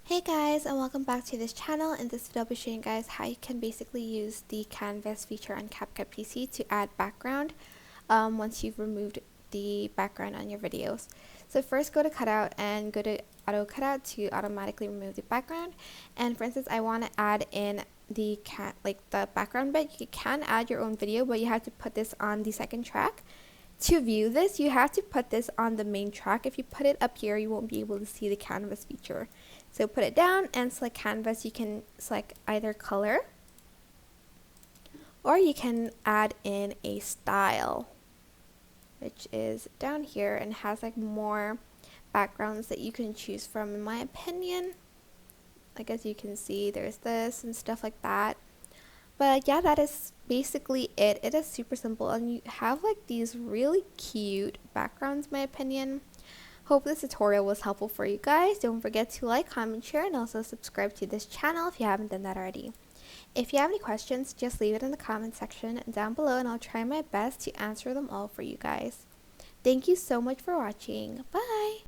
Hey guys, and welcome back to this channel. In this video I'll be showing you guys how you can basically use the canvas feature on CapCut PC to add background once you've removed the background on your videos. So first go to cutout and go to auto cutout to automatically remove the background. And for instance, I want to add in the background bit. You can add your own video, but you have to put this on the second track. To view this, you have to put this on the main track. If you put it up here, you won't be able to see the canvas feature. So put it down and select canvas. You can select either color, or you can add in a style, which is down here and has like more backgrounds that you can choose from. In my opinion, like as you can see, there's this and stuff like that. But yeah, that is basically it. It is super simple, and you have like these really cute backgrounds, in my opinion. Hope this tutorial was helpful for you guys. Don't forget to like, comment, share, and also subscribe to this channel if you haven't done that already. If you have any questions, just leave it in the comment section down below, and I'll try my best to answer them all for you guys. Thank you so much for watching. Bye!